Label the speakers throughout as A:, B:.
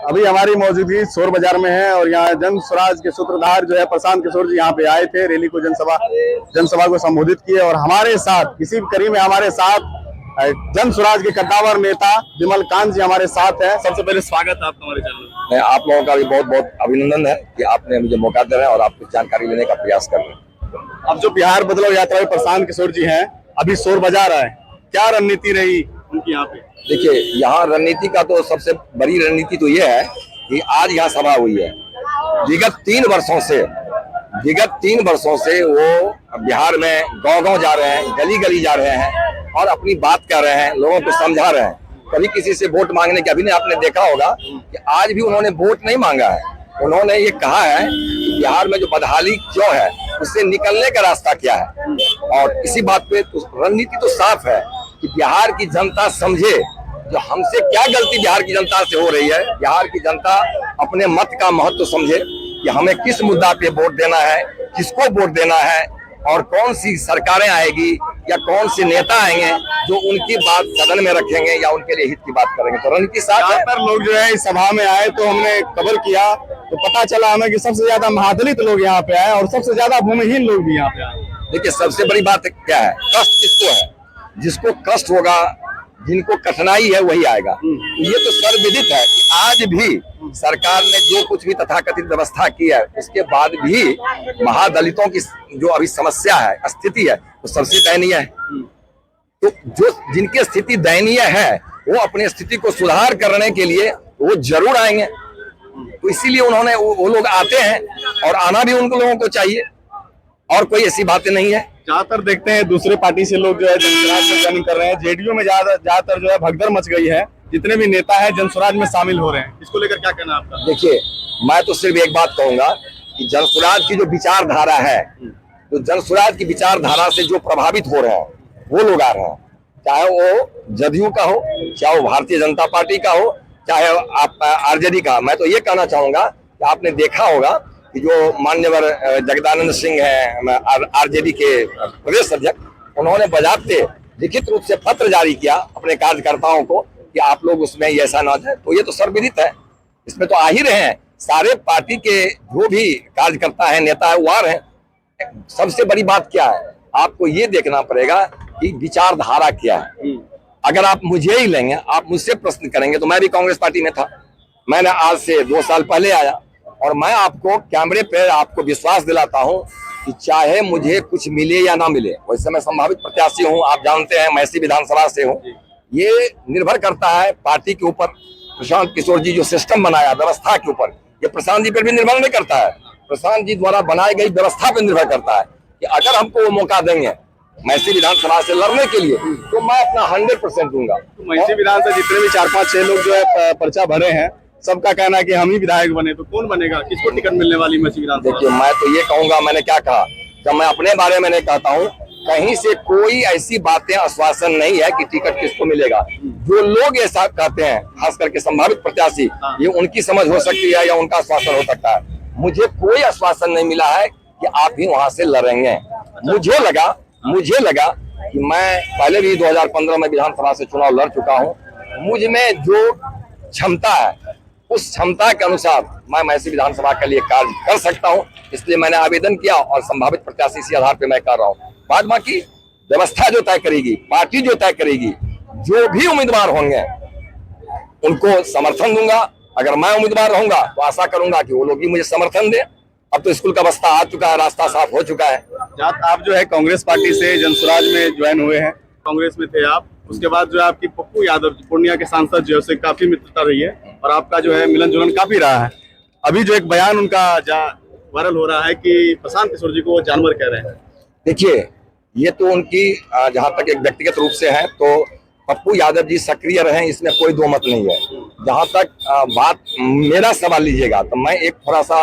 A: अभी हमारी मौजूदगी शोर बाजार में है और यहाँ जन स्वराज के सूत्रधार जो है प्रशांत किशोर जी यहाँ पे आए थे। रैली को जनसभा को संबोधित किए और हमारे साथ इसी कड़ी में हमारे साथ जन स्वराज के कद्दावर नेता विमल कांत जी हमारे साथ है। सबसे पहले स्वागत है आपका हमारे चैनल में।
B: आप लोगों का भी बहुत बहुत अभिनंदन है कि आपने मुझे मौका दे रहे हैं और आप कुछ जानकारी लेने का प्रयास कर रहे हैं।
A: अब जो बिहार बदलाव यात्रा में प्रशांत किशोर जी हैं, अभी शोर बजा रहा है, क्या रणनीति रही उनकी यहाँ पे?
B: देखिए, यहाँ रणनीति का तो सबसे बड़ी रणनीति तो ये है कि आज यहाँ सभा हुई है। विगत 3 वर्षों से वो बिहार में गांव-गांव जा रहे हैं, गली-गली जा रहे हैं और अपनी बात कर रहे हैं, लोगों को समझा रहे हैं। कभी किसी से वोट मांगने के, अभी ने आपने देखा होगा कि आज भी उन्होंने वोट नहीं मांगा है। उन्होंने ये कहा है कि बिहार में जो बदहाली क्यों है, उससे निकलने का रास्ता क्या है। और इसी बात पे तो रणनीति तो साफ है कि बिहार की जनता समझे जो हमसे क्या गलती बिहार की जनता से हो रही है। बिहार की जनता अपने मत का महत्व समझे कि हमें किस मुद्दा पे वोट देना है, किसको वोट देना है और कौन सी सरकारें आएगी या कौन से नेता आएंगे जो उनकी बात सदन में रखेंगे या उनके लिए हित की बात करेंगे। तो रणनीति साफ है।
A: पर लोग जो है इस सभा में आए तो हमने कवर किया तो पता चला हमें कि सबसे ज्यादा महादलित लोग यहाँ पे आए और सबसे ज्यादा भूमिहीन लोग भी यहाँ पे आए।
B: देखिए, सबसे बड़ी बात क्या है, कष्ट किसको है? जिसको कष्ट होगा, जिनको कठिनाई है, वही आएगा। ये तो सर्वविदित है कि आज भी सरकार ने जो कुछ भी तथाकथित व्यवस्था की है, उसके बाद भी महादलितों की जो अभी समस्या है, स्थिति है, वो सबसे दयनीय है। तो जो जिनकी स्थिति दयनीय है, वो अपनी स्थिति को सुधार करने के लिए वो जरूर आएंगे। तो इसीलिए उन्होंने वो लोग आते हैं और आना भी उन लोगों को चाहिए, और कोई ऐसी बातें नहीं है।
A: ज्यादातर देखते हैं दूसरे पार्टी से लोग जो है जनस्वराज में ज्वाइनिंग कर रहे हैं। जेडीयू में ज्यादातर जो है भगदड़ मच गई है, जितने भी नेता हैं जनस्वराज में शामिल हो रहे हैं। इसको लेकर क्या कहना है आपका?
B: देखिए, मैं तो सिर्फ एक बात कहूंगा कि जनस्वराज की जो विचारधारा है, तो जनस्वराज की विचारधारा से जो प्रभावित हो रहे हैं वो लोग आ रहे हैं, चाहे वो जदयू का हो, चाहे वो भारतीय जनता पार्टी का हो, चाहे आप आरजेडी का। मैं तो ये कहना चाहूंगा कि आपने देखा होगा कि जो मान्यवर जगदानंद सिंह है आरजेडी के प्रदेश अध्यक्ष, उन्होंने बजाते लिखित रूप से पत्र जारी किया अपने कार्यकर्ताओं को कि आप लोग उसमें ऐसा ना जाए। तो ये तो सर्वविदित है, इसमें तो आ ही रहे हैं। सारे पार्टी के जो भी कार्यकर्ता है, नेता है, वो आ रहे हैं। सबसे बड़ी बात क्या है, आपको ये देखना पड़ेगा कि विचारधारा क्या है। अगर आप मुझे ही लेंगे, आप मुझसे प्रश्न करेंगे, तो मैं भी कांग्रेस पार्टी में था। मैंने आज से 2 साल पहले आया और मैं आपको कैमरे पे आपको विश्वास दिलाता हूं कि चाहे मुझे कुछ मिले या ना मिले, वैसे मैं संभावित प्रत्याशी हूं, आप जानते हैं, मैं इसी विधानसभा से हूं। ये निर्भर करता है पार्टी के ऊपर। प्रशांत किशोर जी जो सिस्टम बनाया व्यवस्था के ऊपर, ये प्रशांत जी पर भी निर्भर नहीं करता है, प्रशांत जी द्वारा बनाई गई व्यवस्था पर निर्भर करता है कि अगर हमको वो मौका देंगे मैसी विधानसभा से लड़ने के लिए, तो मैं अपना 100% दूंगा।
A: तो मैसी विधानसभा जितने भी 4-5-6 लोग जो है पर्चा भरे हैं, सबका कहना है कि हम ही विधायक बने, तो कौन बनेगा, किसको टिकट मिलने वाली मैसी विधानसभा?
B: देखिए, मैं तो ये कहूंगा, मैंने क्या कहा, जब मैं अपने बारे में नहीं कहता हूँ, कहीं से कोई ऐसी बातें आश्वासन नहीं है कि टिकट किसको मिलेगा। जो लोग ऐसा कहते हैं, खास करके संभावित प्रत्याशी, ये उनकी समझ हो सकती है या उनका आश्वासन हो सकता है। मुझे कोई आश्वासन नहीं मिला है कि आप भी वहां से लड़ेंगे। मुझे लगा कि मैं पहले भी 2015 में विधानसभा से चुनाव लड़ चुका हूँ। मुझ में जो क्षमता है, उस क्षमता के अनुसार मैं मैसी विधानसभा के लिए कार्य कर सकता हूं। इसलिए मैंने आवेदन किया और संभावित प्रत्याशी इसी आधार पर मैं कर रहा हूं। बाद बाकी व्यवस्था जो तय करेगी, पार्टी जो तय करेगी, जो भी उम्मीदवार होंगे उनको समर्थन दूंगा। अगर मैं उम्मीदवार रहूंगा तो आशा करूंगा कि वो लोग भी मुझे समर्थन दें। अब तो स्कूल का बस्ता आ चुका है, रास्ता साफ हो चुका है।
A: आप जो है कांग्रेस पार्टी से जनस्वराज में ज्वाइन हुए हैं, कांग्रेस में थे आप, उसके बाद जो है आपकी पप्पू यादव पूर्णिया के सांसद जो है काफी मित्रता रही है और आपका जो है मिलन जुलन काफी रहा है। अभी जो एक बयान उनका वायरल हो रहा है कि प्रशांत किशोर जी को वो जानवर कह रहे हैं।
B: देखिए, ये तो उनकी जहां तक एक व्यक्तिगत रूप से है, तो पप्पू यादव जी सक्रिय रहे, इसमें कोई दो मत नहीं है। जहां तक बात मेरा सवाल लीजिएगा, तो मैं एक थोड़ा सा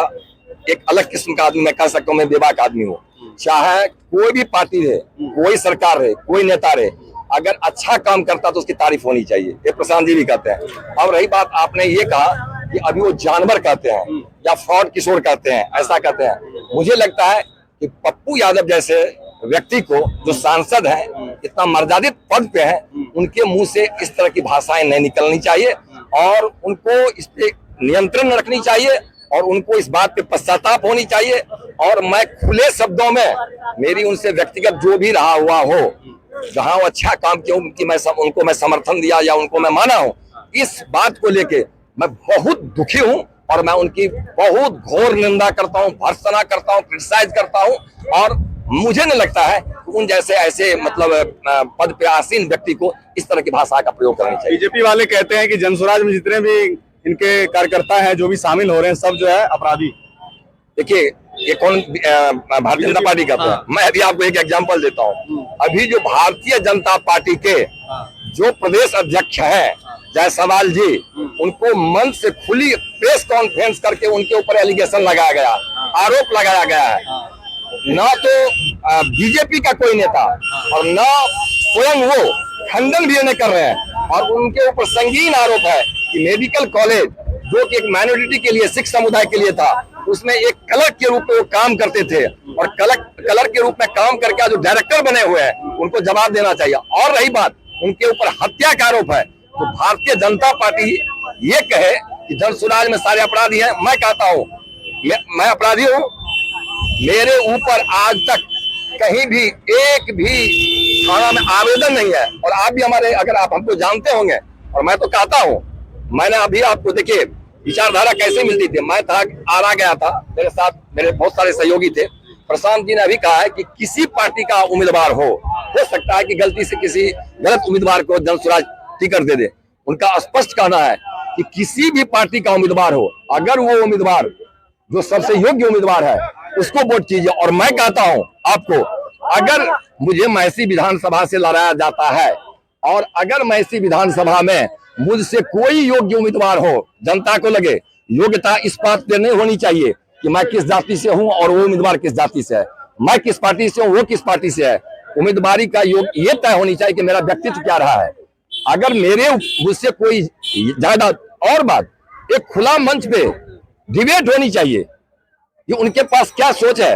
B: एक अलग किस्म का आदमी, मैं कह सकता हूँ मैं बेबाक आदमी हूँ। चाहे कोई भी पार्टी रहे, कोई सरकार रहे, कोई नेता रहे, अगर अच्छा काम करता तो उसकी तारीफ होनी चाहिए, ये प्रशांत जी भी कहते हैं। और रही बात, आपने ये कहा कि अभी वो जानवर कहते हैं या फ्रॉड किशोर कहते हैं, ऐसा कहते हैं। मुझे लगता है कि पप्पू यादव जैसे व्यक्ति को, जो सांसद है, इतना मर्यादित पद पे है, उनके मुंह से इस तरह की भाषाएं नहीं निकलनी चाहिए और उनको इस पे नियंत्रण रखनी चाहिए और उनको इस बात पे पश्चाताप होनी चाहिए। और मैं खुले शब्दों में मेरी उनसे व्यक्तिगत जो भी रहा हुआ हो, जहां वो अच्छा काम किया उनको मैं समर्थन दिया या उनको मैं माना हूं, इस बात को लेके मैं बहुत दुखी हूं और मैं उनकी बहुत घोर निंदा करता हूं, भर्त्सना करता हूं, क्रिटिसाइज करता हूं। और मुझे नहीं लगता है कि उन जैसे ऐसे मतलब पद पे आसीन व्यक्ति को इस तरह की भाषा का प्रयोग करनी चाहिए।
A: बीजेपी वाले कहते हैं कि जनसुराज में जितने भी इनके कार्यकर्ता हैं, जो भी शामिल हो रहे हैं, सब जो है अपराधी।
B: देखिए, ये कौन भारतीय जनता पार्टी का था? मैं अभी आपको एक एग्जांपल देता हूँ। अभी जो भारतीय जनता पार्टी के जो प्रदेश अध्यक्ष हैं जायसवाल जी, उनको मंच से खुली प्रेस कॉन्फ्रेंस करके उनके ऊपर एलिगेशन लगाया गया, आरोप लगाया गया है। ना तो बीजेपी का कोई नेता और ना स्वयं वो खंडन भी नहीं कर रहे हैं। और उनके ऊपर संगीन आरोप है कि मेडिकल कॉलेज जो कि एक माइनॉरिटी के लिए, सिख समुदाय के लिए था, उसमें एक क्लर्क के रूप में वो काम करते थे और क्लर्क के रूप में काम करके जो डायरेक्टर बने हुए हैं उनको जवाब देना चाहिए। और रही बात उनके ऊपर हत्या का आरोप है, तो भारतीय जनता पार्टी ये कहे कि जनसुराज में सारे अपराधी हैं। मैं कहता हूँ मैं अपराधी हूँ, मेरे ऊपर आज तक कहीं भी एक भी थाना में आवेदन नहीं है। और आप भी हमारे, अगर आप हमको जानते होंगे, और मैं तो कहता हूँ, मैंने अभी आपको देखिए विचारधारा कैसे मिलती थी। मैं था आरा गया था, मेरे साथ मेरे बहुत सारे सहयोगी थे। प्रशांत जी ने अभी कहा है कि किसी पार्टी का उम्मीदवार हो सकता है कि गलती से किसी गलत उम्मीदवार को जनसुराज टिकट दे दे। उनका स्पष्ट कहना है कि किसी भी पार्टी का उम्मीदवार हो, अगर वो उम्मीदवार जो सबसे योग्य उम्मीदवार है उसको वोट कीजिए। और मैं कहता हूं आपको, अगर मुझे मैसी विधानसभा से लड़ाया जाता है और अगर मैसी विधानसभा में मुझसे कोई योग्य उम्मीदवार हो, जनता को लगे योग्यता इस बात पे नहीं होनी चाहिए कि मैं किस जाति से हूं और वो उम्मीदवार किस जाति से है, मैं किस पार्टी से हूं वो किस पार्टी से है। उम्मीदवारी का योग ये तय होनी चाहिए कि मेरा व्यक्तित्व क्या रहा है। अगर मुझसे कोई ज्यादा, और बात एक खुला मंच पे डिबेट होनी चाहिए कि उनके पास क्या सोच है,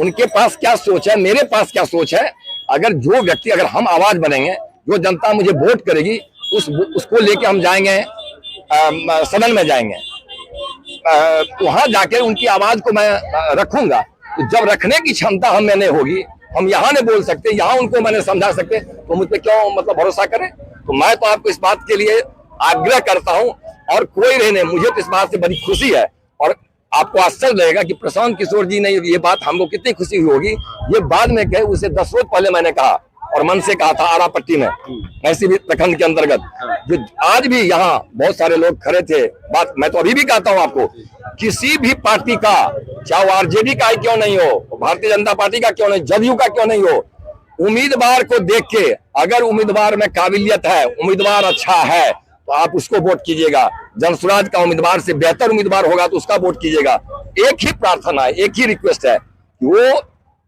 B: उनके पास क्या सोच है, मेरे पास क्या सोच है। अगर जो व्यक्ति, अगर हम आवाज बनेंगे, जो जनता मुझे वोट करेगी, उसको लेके हम जाएंगे सदन में जाएंगे, वहां जाके उनकी आवाज को मैं रखूंगा। तो जब रखने की क्षमता हम में नहीं होगी, हम यहाँ नहीं बोल सकते, यहाँ उनको मैंने समझा सकते, तो मुझ पे क्यों मतलब भरोसा करें। तो मैं तो आपको इस बात के लिए आग्रह करता हूं, और कोई रहने, मुझे तो इस बात से बड़ी खुशी है। और आपको आश्चर्य लगेगा कि प्रशांत किशोर जी ने ये बात, हमको कितनी खुशी हुई होगी, ये बाद में कहे, उसे 10 रोज पहले मैंने कहा और मन से कहा था आरापट्टी में, ऐसी भी प्रखंड के अंतर्गत, जो आज भी यहाँ बहुत सारे लोग खड़े थे। बात मैं तो अभी भी कहता हूँ आपको, किसी भी पार्टी का, चाहे वो आरजेडी का ही क्यों नहीं हो, भारतीय जनता पार्टी का क्यों नहीं, जदयू का क्यों नहीं हो, उम्मीदवार को देख के अगर उम्मीदवार में काबिलियत है, उम्मीदवार अच्छा है, तो आप उसको वोट कीजिएगा। जनसुराज का उम्मीदवार से बेहतर उम्मीदवार होगा तो उसका वोट कीजिएगा। एक ही प्रार्थना है, एक ही रिक्वेस्ट है कि वो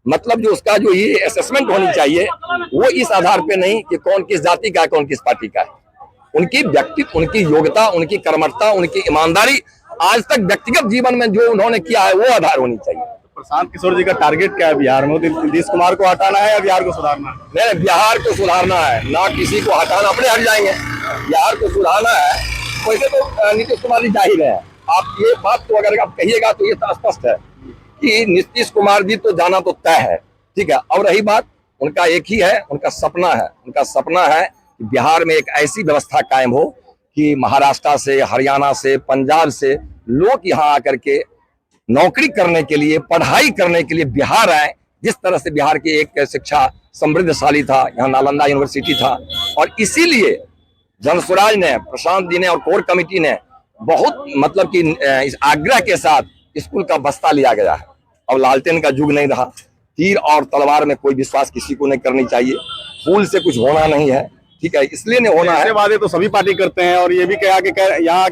B: मतलब जो उसका जो ये असेसमेंट होनी चाहिए, वो इस आधार पे नहीं कि कौन किस जाति का है, कौन किस पार्टी का है। उनकी व्यक्तित्व, उनकी योग्यता, उनकी कर्मठता, उनकी ईमानदारी, आज तक व्यक्तिगत जीवन में जो उन्होंने किया है, वो आधार होनी चाहिए।
A: प्रशांत किशोर जी का टारगेट क्या है बिहार में? नीतीश कुमार को हटाना है या बिहार को सुधारना है?
B: नहीं, बिहार को सुधारना है, ना किसी को हटाना, अपने हट जाएंगे। बिहार को सुधारना है। वैसे तो नीतीश कुमार जी जाहिर है, आप ये बात तो अगर आप कहिएगा तो ये तो स्पष्ट है कि नीतीश कुमार जी तो जाना तो तय है, ठीक है। और रही बात, उनका एक ही है, उनका सपना है, उनका सपना है कि बिहार में एक ऐसी व्यवस्था कायम हो कि महाराष्ट्र से, हरियाणा से, पंजाब से लोग यहाँ आकर के नौकरी करने के लिए, पढ़ाई करने के लिए बिहार आए। जिस तरह से बिहार की एक शिक्षा समृद्धशाली था, यहाँ नालंदा यूनिवर्सिटी था, और इसीलिए जनसुराज ने, प्रशांत जी ने और कोर कमेटी ने बहुत मतलब कि इस आग्रह के साथ स्कूल का बस्ता लिया गया है। अब लालटेन का युग नहीं रहा, तीर और तलवार में कोई विश्वास किसी को नहीं करनी चाहिए, फूल से कुछ होना नहीं है, ठीक है, इसलिए नहीं होना है।
A: वादे तो सभी पार्टी करते हैं, और ये भी यहाँ आके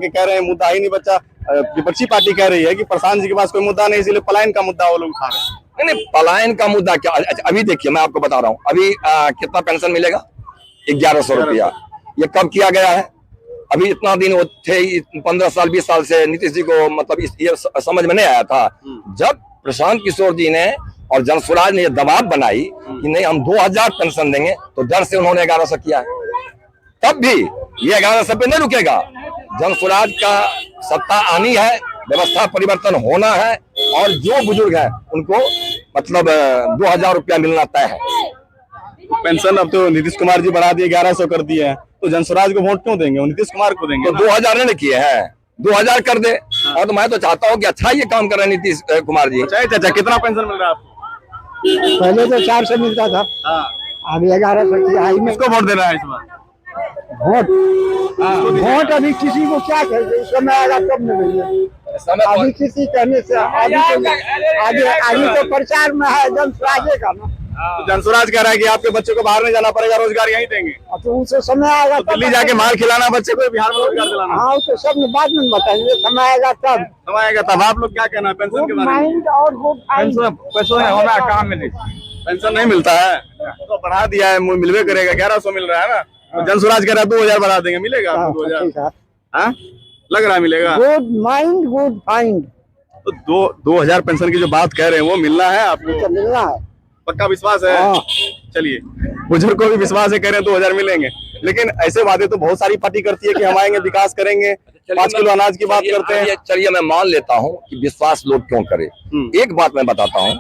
A: कह रहे हैं मुद्दा ही नहीं बचा। विपक्षी पार्टी कह रही है कि प्रशांत जी के पास कोई मुद्दा नहीं, इसलिए पलायन का मुद्दा वो लोग उठा रहे हैं।
B: नहीं, पलायन का मुद्दा क्या? अच्छा, अभी देखिए, मैं आपको बता रहा हूँ, अभी कितना पेंशन मिलेगा? 1100 रुपया। ये कब किया गया है? अभी इतना दिन वो थे, 15 साल 20 साल से नीतीश जी को मतलब ये समझ में नहीं आया था। जब प्रशांत किशोर जी ने और जनसुराज ने ये दबाव बनाई कि नहीं हम 2000 पेंशन देंगे, तो डर से उन्होंने 1100 किया है। तब भी ये 1100 पे नहीं रुकेगा। जन स्वराज का सत्ता आनी है, व्यवस्था परिवर्तन होना है, और जो बुजुर्ग है उनको मतलब 2000 रुपया मिलना तय है।
A: पेंशन अब तो नीतीश कुमार जी बढ़ा दिए, 1100 कर दिए हैं, तो जन स्वराज को वोट क्यों देंगे? वो नीतीश कुमार को देंगे।
B: तो 2000 ने किए हैं, 2000 कर दे। और तो मैं तो चाहता हूँ कि अच्छा ये काम कर रहे हैं नीतीश कुमार जी।
A: चाचा कितना पेंशन मिल रहा है आपको?
C: पहले तो 400 मिलता था, अभी 1100 किया है।
A: किसको वोट देना है इस बार?
C: वोट अभी किसी को क्या कहते, समय आएगा तब मिलेंगे। अभी किसी कहने से आगे तो प्रचार में है जन स्वराज का ना।
A: तो जन स्वराज कह रहा है कि आपके बच्चे को बाहर नहीं जाना पड़ेगा, रोजगार यहीं देंगे।
C: तो उनसे समय आएगा
A: तो दिल्ली जाके माल खिलाना बच्चे को, बिहार में रोजगार दिलाना।
C: हाँ, तो सब बाद में बताएंगे, समय आएगा तब।
A: समय आएगा तब। आप लोग क्या कहना है पेंशन के बारे में? पेंशन नहीं मिलता है तो बढ़ा दिया है, मिलवे करेगा। 1100 मिल रहा है ना, तो जन स्वराज कह रहा है 2000 बढ़ा देंगे, मिलेगा आपको 2000? हाँ, लग रहा है मिलेगा।
C: Good mind good find.
A: तो 2000 पेंशन की जो बात कह रहे हैं वो मिलना है आपको?
C: मिलना है,
A: पक्का विश्वास है? चलिए, बुजुर्ग को भी विश्वास है, कह रहे हैं 2000 मिलेंगे। लेकिन ऐसे वादे तो बहुत सारी पार्टी करती है कि हम आएंगे, विकास करेंगे, 5 किलो अनाज की बात करते हैं।
B: चलिए मैं मान लेता हूँ कि विश्वास लोग क्यों करे। एक बात मैं बताता हूँ,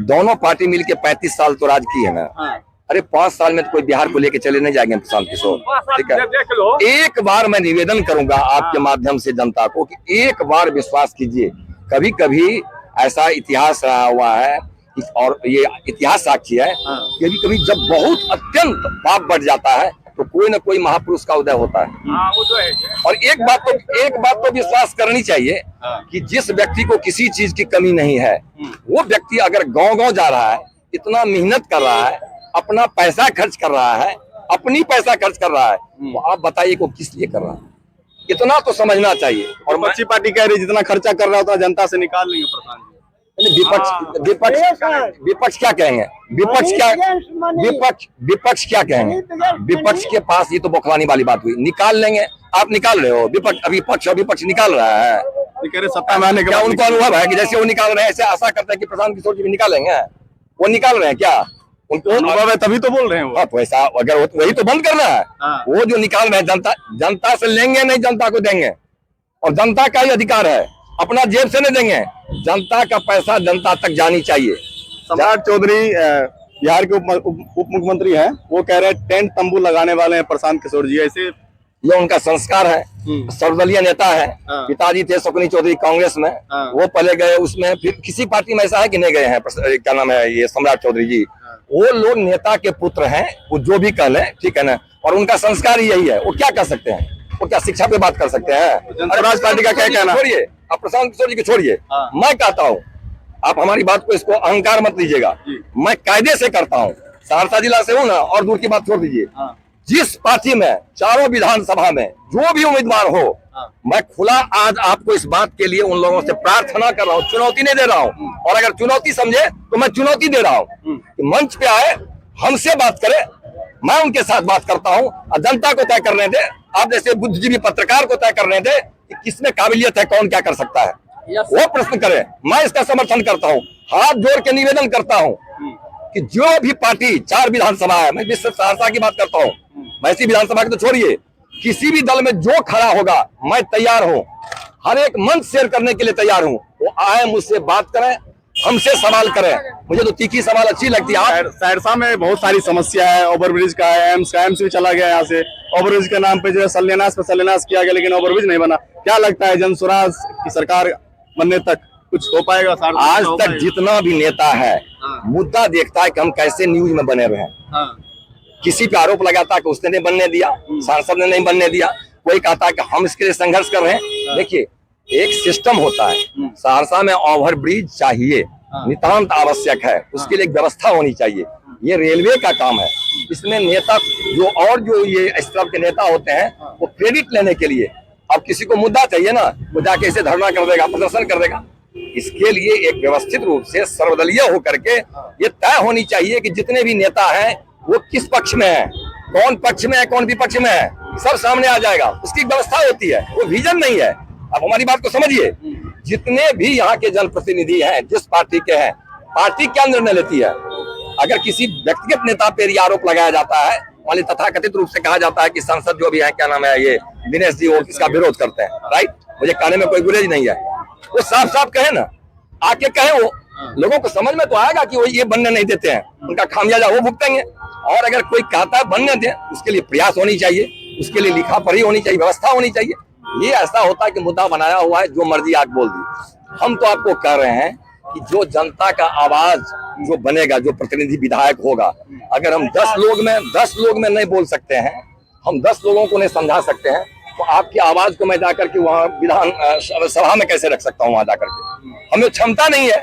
B: दोनों पार्टी मिलके 35 साल तो राज की है ना। अरे 5 साल में तो कोई बिहार को लेके चले नहीं जाएंगे प्रशांत किशोर, ठीक है। एक बार मैं निवेदन करूंगा आपके माध्यम से जनता को कि एक बार विश्वास कीजिए। कभी कभी ऐसा इतिहास रहा हुआ है और ये इतिहास साक्षी है, कभी कभी जब बहुत अत्यंत पाप बढ़ जाता है तो कोई ना कोई महापुरुष का उदय होता है।
A: वो तो है।
B: और एक बात तो विश्वास करनी चाहिए कि जिस व्यक्ति को किसी चीज की कमी नहीं है, वो व्यक्ति अगर गांव-गांव जा रहा है, इतना मेहनत कर रहा है, अपना पैसा खर्च कर रहा है, अपनी पैसा खर्च कर रहा है, तो आप बताइए को किस लिए कर रहा है? इतना तो समझना चाहिए। और
A: अच्छी पार्टी कह रही जितना खर्चा कर रहा है उतना जनता से निकाल लेंगे प्रधान जी।
B: विपक्ष क्या कहेंगे? विपक्ष क्या कहेंगे? विपक्ष के पास ये तो बौखलाने वाली बात हुई, निकाल लेंगे। आप निकाल रहे हो, विपक्ष निकाल रहा है।
A: कह रहे सत्ता में आने के
B: क्या उनको अनुभव है कि जैसे वो निकाल रहे हैं ऐसे आशा करते हैं कि प्रशांत किशोर जी भी निकालेंगे? वो निकाल रहे हैं क्या? उनको
A: अनुभव है तभी तो बोल रहे हैं वो।
B: तो ऐसा अगर वही तो बंद करना है। वो जो निकाल रहे हैं जनता से लेंगे नहीं, जनता को देंगे। और जनता का ही अधिकार है, अपना जेब से नहीं देंगे। जनता का पैसा जनता तक जानी चाहिए।
A: सम्राट चौधरी बिहार के उप मुख्यमंत्री हैं, वो कह रहे हैं टेंट तंबू लगाने वाले हैं प्रशांत किशोर जी। ऐसे
B: ये उनका संस्कार है, सर्वदलीय नेता है। पिताजी थे शकुनी चौधरी कांग्रेस में, वो पहले गए उसमें, फिर किसी पार्टी में ऐसा है कि नहीं गए हैं? क्या नाम है ये सम्राट चौधरी जी? वो लोग नेता के पुत्र हैं, वो जो भी कह लें, ठीक है ना। और उनका संस्कार यही है। वो क्या कर सकते हैं? वो क्या शिक्षा पे बात कर सकते हैं?
A: जनसुराज पार्टी का क्या कहना?
B: छोड़िए, आप प्रशांत किशोर जी को छोड़िए। मैं कहता हूँ, आप हमारी बात को इसको अहंकार मत लीजिएगा, मैं कायदे से करता हूँ। सहरसा जिला से हूँ ना, और दूर की बात छोड़ दीजिए। जिस पार्टी में चारों विधानसभा में जो भी उम्मीदवार हो, मैं खुला आज आपको इस बात के लिए उन लोगों से प्रार्थना कर रहा हूँ, चुनौती नहीं दे रहा हूँ। और अगर चुनौती समझे तो मैं चुनौती दे रहा हूँ कि मंच पे आए, हमसे बात करे, मैं उनके साथ बात करता हूँ। और जनता को तय करने दे, आप जैसे बुद्धिजीवी पत्रकार को तय करने दे कि किसमें काबिलियत है, कौन क्या कर सकता है, वो प्रश्न करे। मैं इसका समर्थन करता हूँ। हाथ जोड़ के निवेदन करता हूँ कि जो भी पार्टी 4 विधानसभा है, मैं विश्व सहरसा की बात करता हूँ, वैसी विधानसभा की तो छोड़िए, किसी भी दल में जो खड़ा होगा मैं तैयार हूँ, हर एक मंच शेयर करने के लिए तैयार हूँ। वो आए, मुझसे बात करें, हमसे सवाल करें। मुझे तो तीखी सवाल अच्छी लगती है।
A: सहरसा में बहुत सारी समस्या है, ओवरब्रिज का है, एम्स भी चला गया यहाँ से। ओवरब्रिज के नाम पे जो है सल्यानाश पे सल्यानाश किया गया, लेकिन ओवरब्रिज नहीं बना। क्या लगता है जन स्वराज की सरकार बनने तक कुछ हो पाएगा?
B: आज तक जितना भी नेता है मुद्दा देखता है कि हम कैसे न्यूज में बने रहे। किसी पे आरोप लगाता है कि उसने नहीं बनने दिया, सांसद ने नहीं बनने दिया, कोई कहता है कि हम इसके लिए संघर्ष कर रहे हैं। देखिए, एक सिस्टम होता है, सहरसा में ओवरब्रिज चाहिए, नितांत आवश्यक है, उसके लिए एक व्यवस्था होनी चाहिए। ये रेलवे का काम है। इसमें नेता जो ये इस तरह के नेता होते हैं, वो क्रेडिट लेने के लिए, अब किसी को मुद्दा चाहिए ना, वो जाके इसे धरना कर देगा, प्रदर्शन कर देगा। इसके लिए एक व्यवस्थित रूप से सर्वदलीय होकर के ये तय होनी चाहिए कि जितने भी नेता हैं वो किस पक्ष में है, कौन पक्ष में है, कौन विपक्ष में है, सब सामने आ जाएगा। उसकी व्यवस्था होती है, वो विजन नहीं है। आप हमारी बात को समझिए। जितने भी यहाँ के जनप्रतिनिधि हैं, जिस पार्टी के हैं, पार्टी क्या निर्णय लेती है? अगर किसी व्यक्तिगत नेता पर आरोप लगाया जाता है वाले तथाकथित रूप से कहा जाता है कि सांसद जो भी है, क्या नाम है ये दिनेश जी, वो किसका विरोध करते हैं, राइट। मुझे कहने में कोई गुरेज नहीं है, वो साफ साफ कहे ना, आके कहे, वो लोगों को समझ में तो आएगा कि वो ये बनने नहीं देते हैं, उनका खामियाजा वो भुगतेंगे। और अगर कोई कहता है बनने दें, उसके लिए प्रयास होनी चाहिए, उसके लिए लिखा पढ़ी होनी चाहिए, व्यवस्था होनी चाहिए। ये ऐसा होता है कि मुद्दा बनाया हुआ है, जो मर्जी आग बोल दी। हम तो आपको कह रहे हैं कि जो जनता का आवाज जो बनेगा, जो प्रतिनिधि विधायक होगा, अगर हम 10 लोग में नहीं बोल सकते हैं, हम 10 लोगों को नहीं समझा सकते हैं, तो आपकी आवाज को मैं जाकर के वहां विधान सभा में कैसे रख सकता हूं? वहां जाकर के हमें क्षमता नहीं है।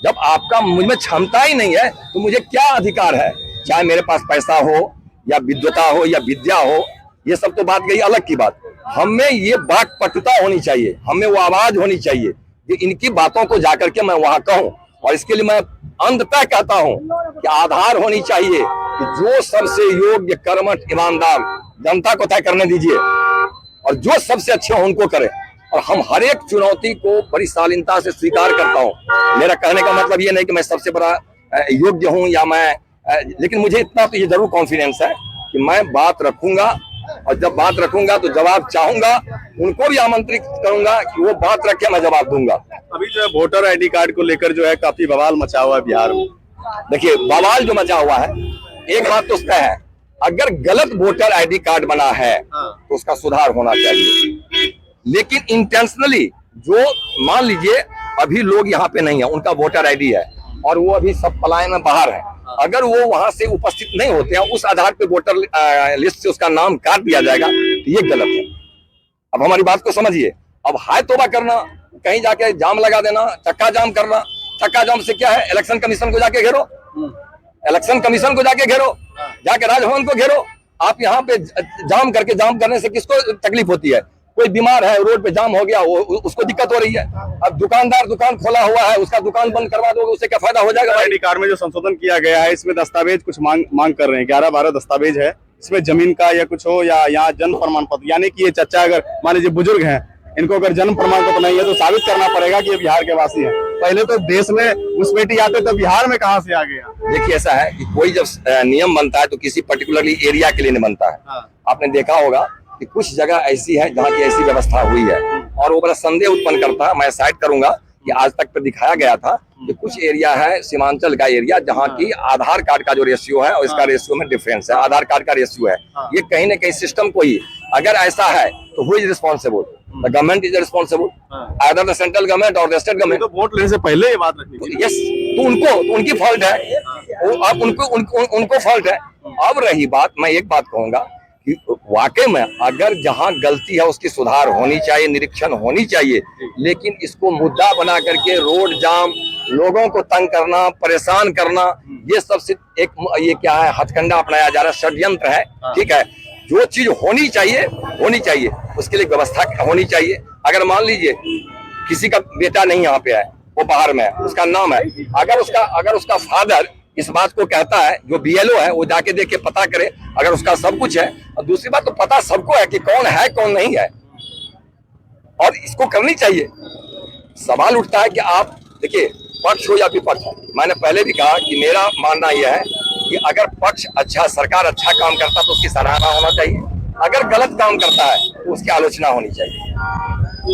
B: जब आपका मुझ में क्षमता ही नहीं है तो मुझे क्या अधिकार है? चाहे मेरे पास पैसा हो या विद्वता हो या विद्या हो, ये सब तो बात गई अलग की बात। हमें ये वाक्पटुता होनी चाहिए, हमें वो आवाज होनी चाहिए कि इनकी बातों को जाकर के मैं वहां कहूं। और इसके लिए मैं अंततः कहता हूं कि आधार होनी चाहिए कि जो सबसे योग्य, कर्मठ, ईमानदार, जनता को तय करने दीजिए, और जो सबसे अच्छे हो उनको करे। और हम हर एक चुनौती को बड़ी शालीनता से स्वीकार करता हूं। मेरा कहने का मतलब ये नहीं कि मैं सबसे बड़ा योग्य हूं या मैं, लेकिन मुझे इतना तो ये जरूर कॉन्फिडेंस है कि मैं बात रखूंगा, और जब बात रखूंगा तो जवाब चाहूंगा, उनको भी आमंत्रित करूंगा कि वो बात रखे, मैं जवाब दूंगा।
A: अभी जो है वोटर आईडी कार्ड को लेकर जो है काफी बवाल मचा हुआ है बिहार में।
B: देखिए, बवाल जो मचा हुआ है, एक बात तो तय है, अगर गलत वोटर आईडी कार्ड बना है तो उसका सुधार होना चाहिए। लेकिन इंटेंशनली जो, मान लीजिए अभी लोग यहाँ पे नहीं है, उनका वोटर आईडी है और वो अभी सब पलायन में बाहर है, अगर वो वहां से उपस्थित नहीं होते हैं, उस आधार पे वोटर लिस्ट से उसका नाम काट दिया जाएगा, तो ये गलत है। अब हमारी बात को समझिए। अब हाय तोबा करना, कहीं जाके जाम लगा देना, चक्का जाम करना, चक्का जाम से क्या है? इलेक्शन कमीशन को जाके घेरो, इलेक्शन कमीशन को जाके घेरो, जाके राजभवन को घेरो। आप यहाँ पे जाम करने से किसको तकलीफ होती है? कोई बीमार है, रोड पे जाम हो गया, उसको दिक्कत हो रही है। अब दुकानदार दुकान खोला हुआ है, उसका दुकान बंद करवा दोगे, उससे क्या फायदा हो जाएगा?
A: आईडी कार्ड में जो संशोधन किया गया है, इसमें दस्तावेज कुछ मांग कर रहे हैं, 11-12 दस्तावेज है, इसमें जमीन का या कुछ हो, या यहाँ जन्म प्रमाण पत्र, यानी कि ये चचा अगर मान लीजिए बुजुर्ग हैं, इनको अगर जन्म प्रमाण पत्र नहीं है तो साबित करना पड़ेगा कि ये बिहार के वासी हैं। पहले तो देश में घुसपैठी आते तो बिहार में कहाँ से आ गया?
B: देखिए, ऐसा है कि कोई जब नियम बनता है तो किसी पर्टिकुलरली एरिया के लिए नहीं बनता है। आपने देखा होगा कि कुछ जगह ऐसी है जहाँ की ऐसी व्यवस्था हुई है, और वो बड़ा संदेह उत्पन्न करता है। मैं साइड करूंगा कि आज तक पे दिखाया गया था कि कुछ एरिया है, सीमांचल का एरिया, जहाँ की आधार कार्ड का जो रेशियो है और इसका रेशियो में डिफरेंस है, आधार कार्ड का रेशियो है। ये कहीं ना कहीं सिस्टम को ही, अगर ऐसा है तो who is responsible? The government is responsible, either the central government और द स्टेट गवर्नमेंट।
A: तो वोट लेने से पहले ये बात रखनी चाहिए।
B: यस, तो उनकी फॉल्ट है, अब उनको फॉल्ट है। अब रही बात, मैं एक बात कहूंगा कि वाकई में अगर जहां गलती है उसकी सुधार होनी चाहिए, निरीक्षण होनी चाहिए, लेकिन इसको मुद्दा बना करके रोड जाम, लोगों को तंग करना, परेशान करना, ये सब सिर्फ एक, ये क्या है, हथकंडा अपनाया जा रहा है, षड्यंत्र है। ठीक है, जो चीज होनी चाहिए उसके लिए व्यवस्था होनी चाहिए। अगर मान लीजिए किसी का बेटा नहीं यहाँ पे है, वो बाहर में है, उसका नाम है, अगर उसका फादर इस बात को कहता है, जो बीएलओ है वो जाके देख के पता करे, अगर उसका सब कुछ है। और दूसरी बात तो पता सबको है कि कौन है कौन नहीं है, और इसको करनी चाहिए। सवाल उठता है कि आप देखिए, पक्ष हो या विपक्ष, मैंने पहले भी कहा कि मेरा मानना यह है कि अगर पक्ष अच्छा, सरकार अच्छा काम करता तो उसकी सराहना होना चाहिए, अगर गलत काम करता है तो उसकी आलोचना होनी चाहिए।